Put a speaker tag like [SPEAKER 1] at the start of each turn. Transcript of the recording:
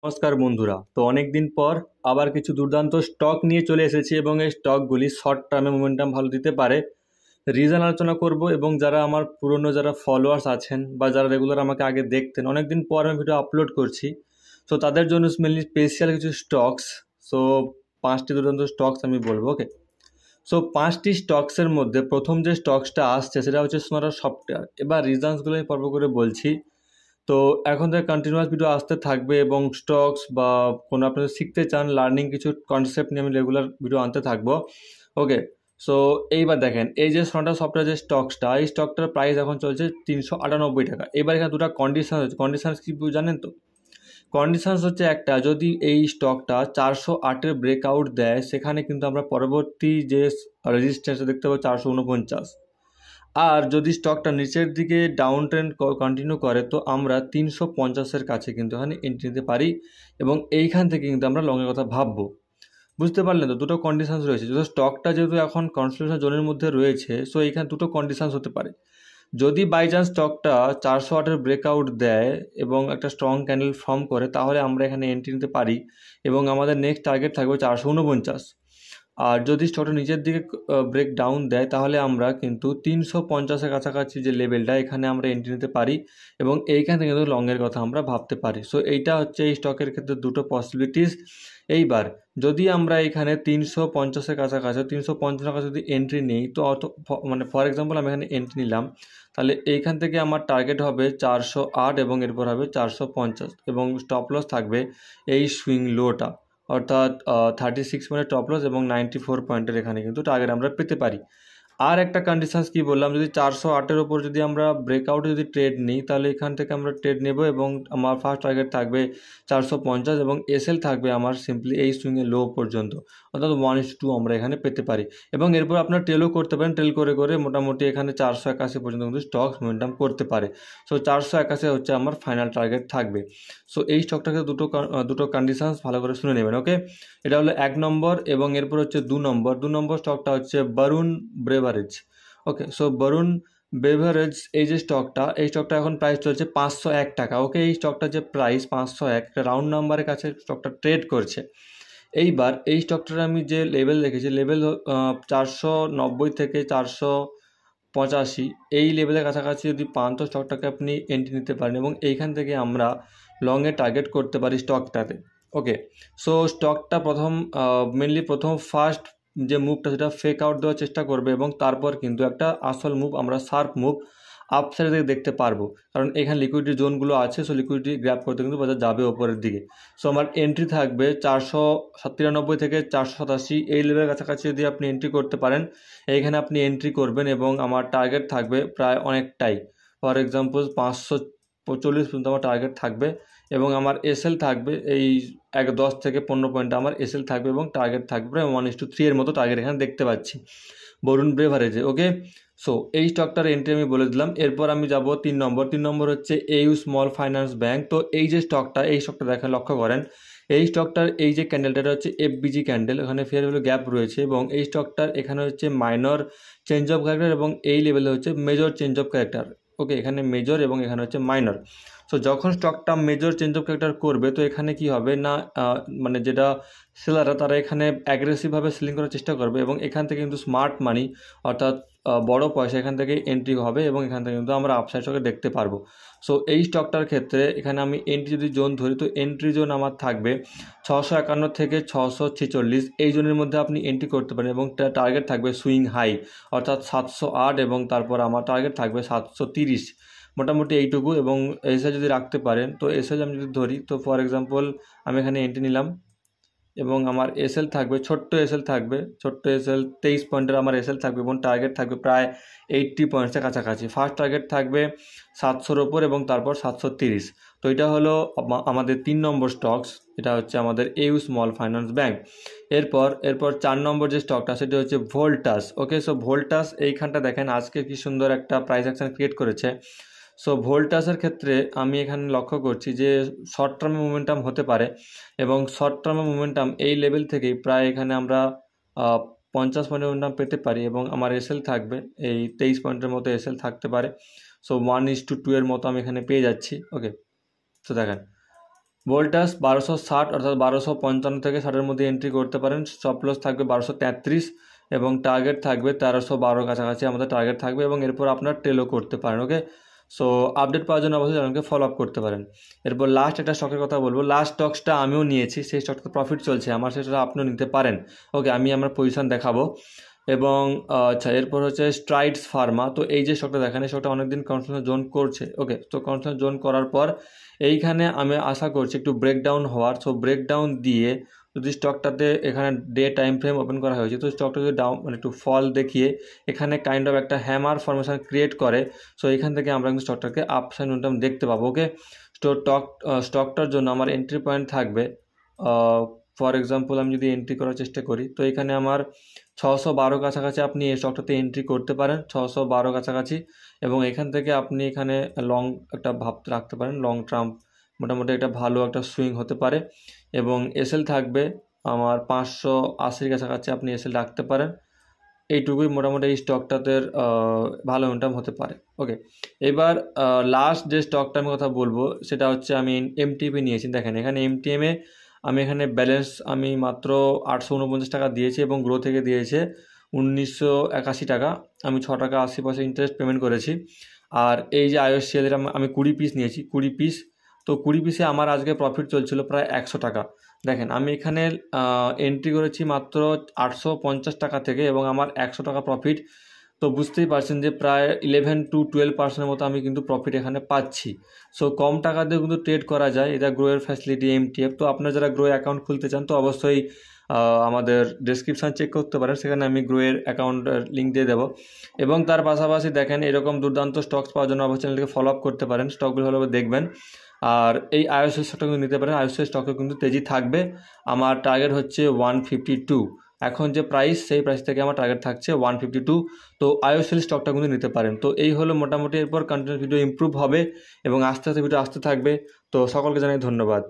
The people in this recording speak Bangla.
[SPEAKER 1] নমস্কার বন্ধুরা। তো অনেক দিন পর আবার কিছু দুর্দান্ত স্টক নিয়ে চলে এসেছি এবং এই স্টকগুলি শর্ট টার্মে মোমেন্টাম ভালো দিতে পারে। রিজন আলোচনা করব এবং যারা আমার পুরনো যারা ফলোয়ার্স আছেন বা যারা রেগুলার আমাকে আগে দেখতেন, অনেক দিন পর আমি ভিডিও আপলোড করছি, তো তাদের জন্য মেনলি স্পেশাল কিছু স্টকস। সো 5টি দুর্দান্ত স্টকস আমি বলবো, ওকে। সো 5টি স্টকসের মধ্যে প্রথম যে স্টকসটা আসছে সেটা হচ্ছে সোনারা সফটওয়্যার। এবার রিজনসগুলো আমি পর্ব করে বলছি। তো এখন থেকে কন্টিনিউয়াস ভিডিও আসতে থাকবে এবং স্টকস বা কোনো আপনারা শিখতে চান লার্নিং কিছু কনসেপ্ট নিয়ে আমি রেগুলার ভিডিও আনতে থাকবো, ওকে। সো এইবার দেখেন, এই যে সোনাটা সফটওয়্যার যে স্টকসটা, এই স্টকটার প্রাইস এখন চলছে 398 টাকা। এবার এখানে দুটো কন্ডিশন হচ্ছে। কন্ডিশনস কি জানেন তো? কন্ডিশনস হচ্ছে একটা, যদি এই স্টকটা 408-এর ব্রেকআউট দেয়, সেখানে কিন্তু আমরা পরবর্তী যে রেজিস্ট্যান্স দেখতে পাবো 449। আর যদি স্টকটা নিচের দিকে ডাউন ট্রেন্ড কন্টিনিউ করে, তো আমরা 350-এর কাছে কিন্তু এখানে এন্ট্রি নিতে পারি এবং এইখান থেকে কিন্তু আমরা লংয়ের কথা ভাববো। বুঝতে পারলেন তো? দুটো কন্ডিশনস রয়েছে। যদি স্টকটা যেহেতু এখন কনসলিডেশন জোনের মধ্যে রয়েছে, সো এইখানে দুটো কন্ডিশনস হতে পারে। যদি বাই চান্স স্টকটা 408-এর ব্রেকআউট দেয় এবং একটা স্ট্রং ক্যান্ডেল ফর্ম করে, তাহলে আমরা এখানে এন্ট্রি নিতে পারি এবং আমাদের নেক্সট টার্গেট থাকবে 449। আর যদি স্টকটা নিচের দিকে ব্রেক ডাউন দেয়, তাহলে আমরা কিন্তু 350-এর কাছাকাছি যে লেভেলটা, এখানে আমরা এন্ট্রি নিতে পারি এবং এইখান থেকে কিন্তু লংয়ের কথা আমরা ভাবতে পারি। সো এইটা হচ্ছে এই স্টকের ক্ষেত্রে দুটো পসিবিলিটিস। এইবার যদি আমরা এখানে 350-এর কাছাকাছি 350 কাছে যদি এন্ট্রি নিই, তো মানে ফর এক্সাম্পল আমি এখানে এন্ট্রি নিলাম, তাহলে এইখান থেকে আমার টার্গেট হবে 408 এবং এরপর হবে 450 এবং স্টপ লস থাকবে এই সুইং লোটা, অর্থাৎ 36 পয়েন্টের টপ লস এবং 94 পয়েন্টের এখানে কিন্তু টার্গেট আমরা পেতে পারি। আর একটা কন্ডিশনস কি বললাম, যদি 408-এর ওপর যদি আমরা ব্রেকআউটে যদি ট্রেড নিই, তাহলে এখান থেকে আমরা ট্রেড নেব এবং আমার ফার্স্ট টার্গেট থাকবে 450 এবং এসএল থাকবে আমার সিম্পলি এই সুইংয়ে লো পর্যন্ত, অর্থাৎ 1:2 আমরা এখানে পেতে পারি। এবং এরপর আপনার ট্রেলও করতে পারেন, ট্রেল করে করে মোটামুটি এখানে 481 পর্যন্ত কিন্তু স্টক মোমেন্টাম করতে পারে। সো 481 হচ্ছে আমার ফাইনাল টার্গেট থাকবে। সো এই স্টকটাকে দুটো কন্ডিশনস ভালো করে শুনে নেবেন, ওকে। এটা হলো 1 নম্বর এবং এরপর হচ্ছে 2 নম্বর স্টকটা হচ্ছে বরুণ ব্রেভারেজ, ওকে। সো বরুণ বেভারেজ এই যে স্টকটা, এই স্টকটা এখন প্রাইস চলছে 501 টাকা, ওকে। এই স্টকটা যে প্রাইস 501, একটা রাউন্ড নাম্বারের কাছে স্টকটা ট্রেড করছে। এইবার এই স্টকটার আমি যে লেভেল দেখেছি, লেভেল 490 থেকে 485, এই লেভেলের কাছাকাছি যদি পান, তো স্টকটাকে আপনি এন্ট্রি নিতে পারেন এবং এইখান থেকে আমরা লংয়ে টার্গেট করতে পারি স্টকটাতে, ওকে। সো স্টকটা মেনলি প্রথম ফার্স্ট যে মুভটা, সেটা ফেক আউট দেওয়ার চেষ্টা করবে এবং তারপর কিন্তু একটা আসল মুভ, আমরা শার্প মুভ আপসাইড থেকে দেখতে পারবো, কারণ এখানে লিকুইডিটি জোনগুলো আছে। সো লিকুইডিটি গ্র্যাব করতে কিন্তু বাজার যাবে ওপরের দিকে। সো আমার এন্ট্রি থাকবে 493 থেকে 487, এই লেভেলের কাছাকাছি যদি আপনি এন্ট্রি করতে পারেন, এইখানে আপনি এন্ট্রি করবেন এবং আমার টার্গেট থাকবে প্রায় অনেকটাই, ফর এক্সাম্পল 540 পর্যন্ত আমার টার্গেট থাকবে এবং আমার এসএল থাকবে এই 10 থেকে 15 পয়েন্ট আমার এসএল থাকবে এবং টার্গেট থাকবে প্রায় 1:3 এর মতো টার্গেট এখানে দেখতে পাচ্ছি বরুণ ব্রেভারেজে, ওকে। সো এই স্টকটার এন্ট্রি আমি বলে দিলাম। এরপর আমি যাব 3 নম্বর। 3 নম্বর হচ্ছে AU স্মল ফাইন্যান্স ব্যাঙ্ক। তো এই যে স্টকটা, এই স্টকটা দেখেন, লক্ষ্য করেন, এই স্টকটার এই যে ক্যান্ডেলটা হচ্ছে FBG ক্যান্ডেল, এখানে ফেয়ার ভ্যালু গ্যাপ রয়েছে এবং এই স্টকটার এখানে হচ্ছে মাইনর চেঞ্জ অফ ক্যারেক্টার এবং এই লেভেলে হচ্ছে মেজর চেঞ্জ অফ ক্যারেক্টার, ওকে। এখানে মেজর এবং এখানে হচ্ছে মাইনর। সো যখন স্টকটা মেজর চেঞ্জ অফ ক্যারেক্টার করবে, তো এখানে কি হবে না, মানে যেটা সেলাররা, তারা এখানে অ্যাগ্রেসিভভাবে সেলিং করার চেষ্টা করবে এবং এখান থেকে কিন্তু স্মার্ট মানি, অর্থাৎ বড় পয়সা এখান থেকে এন্ট্রি হবে এবং এখান থেকে কিন্তু আমরা আপসাইড স্টকে দেখতে পারবো। সো এই স্টকটার ক্ষেত্রে এখানে আমি এন্ট্রি যদি জোন ধরি, তো এন্ট্রি জোন আমার থাকবে 651 থেকে 646, এই জোনের মধ্যে আপনি এন্ট্রি করতে পারেন এবং টার্গেট থাকবে সুইং হাই, অর্থাৎ 708 এবং তারপর আমার টার্গেট থাকবে 730, মোটামুটি এইটুকু। এবং এসে যদি রাখতে পারেন, তো এসে আমি যদি ধরি, তো ফর এক্সাম্পল আমি এখানে এন্ট্রি নিলাম এবং আমার এসএল থাকবে, ছোট্ট এসএল থাকবে, ছোট্ট এসএল 23 পয়েন্টের আমার এসএল থাকবে এবং টার্গেট থাকবে প্রায় 80 পয়েন্টসের কাছাকাছি। ফার্স্ট টার্গেট থাকবে 700-র ওপর এবং তারপর 730। তো এটা হলো আমাদের 3 নম্বর স্টকস, এটা হচ্ছে আমাদের AU স্মল ফাইন্যান্স ব্যাঙ্ক। এরপর 4 নম্বর যে স্টকটা, সেটা হচ্ছে ভোল্টাস, ওকে। সো ভোল্টাস এইখানটা দেখেন আজকে কি সুন্দর একটা প্রাইস অ্যাকশন ক্রিয়েট করেছে। সো ভোল্টাসের ক্ষেত্রে আমি এখানে লক্ষ্য করছি যে শর্ট টার্মে মোমেন্টাম হতে পারে এবং শর্ট টার্মে মোমেন্টাম এই লেভেল থেকেই প্রায় এখানে আমরা 50 পয়েন্টের মোমেন্টাম পেতে পারি এবং আমার এসএল থাকবে এই 23 পয়েন্টের মতো এসএল থাকতে পারে। সো 1:2 এর মতো আমি এখানে পেয়ে যাচ্ছি, ওকে। তো দেখেন ভোল্টাস 1260 অর্থাৎ 1255 থেকে 60-এর মধ্যে এন্ট্রি করতে পারেন। স্টপ লস থাকবে 1233 এবং টার্গেট থাকবে 1312 কাছাকাছি আমাদের টার্গেট থাকবে, এবং এরপর আপনার টেলও করতে পারেন। ওকে, সো আপডেট পাওয়ার জন্য অবশ্যই চ্যানেলকে ফলো আপ করতে পারেন। এরপর লাস্ট একটা স্টকের কথা বলবো। লাস্ট স্টকসটা আমিও নিয়েছি, সেই স্টকটা প্রফিট চলছে আমার, সেটা আপনিও নিতে পারেন। ওকে, আমি আমার পজিশন দেখাবো। এবং আচ্ছা, এরপর হচ্ছে স্ট্রাইডস ফার্মা। তো এই যে স্টকটা দেখেন, এই স্টকটা অনেকদিন কনফারেন্স জোন করছে। ওকে, তো কনফারেন্স জোন করার পর এইখানে আমি আশা করছি একটু ব্রেকডাউন হওয়ার। সো ব্রেকডাউন দিয়ে যদি স্টকটাতে এখানে ডে টাইম ফ্রেম ওপেন করা হয়েছে, তো স্টকটা যদি ডাউন মানে একটু ফল দেখিয়ে এখানে কাইন্ড অফ একটা হ্যামার ফরমেশন ক্রিয়েট করে, সো এখান থেকে আমরা কিন্তু স্টকটাকে আপসাইড মোমেন্টাম দেখতে পাবো। ওকে, স্টকটার জন্য আমার এন্ট্রি পয়েন্ট থাকবে, ফর এক্সাম্পল আমি যদি এন্ট্রি করার চেষ্টা করি, তো এখানে আমার 612 কাছাকাছি আপনি এই স্টকটাতে এন্ট্রি করতে পারেন, 612 কাছাকাছি। এবং এখান থেকে আপনি এখানে লং একটা ভাবতে রাখতে পারেন, লং টার্ম মোটামুটি একটা ভালো একটা সুইং হতে পারে। এবং এসএল থাকবে আমার 580 কাছাকাছি আপনি এসএল রাখতে পারেন। এইটুকুই মোটামুটি এই স্টকটাতে ভালো মোমেন্টাম হতে পারে। ওকে, এবার লাস্ট যে স্টকটা আমি কথা বলবো সেটা হচ্ছে আমি এমটিপি নিয়েছি। দেখেন এখানে এমটিএমে আমি এখানে ব্যালেন্স আমি মাত্র 849 টাকা দিয়েছি এবং গ্রো থেকে দিয়েছে 1981 টাকা। আমি 6 টাকা 80 পয়সা ইন্টারেস্ট পেমেন্ট করেছি। আর এই যে আইওসিএলের আমি 20 পিস নিয়েছি, 20 পিস। তো 20 পিসে আমার আজকে প্রফিট চলছিল প্রায় 100 টাকা। দেখেন আমি এখানে এন্ট্রি করেছি মাত্র 850 টাকা থেকে এবং আমার 100 টাকা প্রফিট। তো বুঝতেই পারছেন যে প্রায় 11 to 12% মতো আমি কিন্তু প্রফিট এখানে পাচ্ছি। সো কম টাকা দিয়ে কিন্তু ট্রেড করা যায়, এটা গ্রোয়ের ফ্যাসিলিটি এমটিএফ। তো আপনারা যারা গ্রোয়ের অ্যাকাউন্ট খুলতে চান তো অবশ্যই আমাদের ডেসক্রিপশান চেক করতে পারেন, সেখানে আমি গ্রোয়ের অ্যাকাউন্টের লিঙ্ক দিয়ে দেবো। এবং তার পাশাপাশি দেখেন এরকম দুর্দান্ত স্টকস পাওয়ার জন্য অবশ্যই চ্যানেলকে ফলো আপ করতে পারেন, স্টকগুলো ভালোভাবে দেখবেন। আর এই আইওসি স্টকটা কিন্তু নিতে পারেন, আইওসি স্টকে কিন্তু তেজি থাকবে। আমার টার্গেট হচ্ছে 152, এখন যে প্রাইস সেই প্রাইস থেকে আমার টার্গেট থাকছে 152। তো আইওসিএল স্টকটা কিন্তু নিতে পারেন। তো এই হলো মোটামুটি, এরপর কন্টিনিউয়াস ভিডিও ইমপ্রুভ হবে এবং আস্তে আস্তে ভিডিও আসতে থাকবে। তো সকলকে জানাই ধন্যবাদ।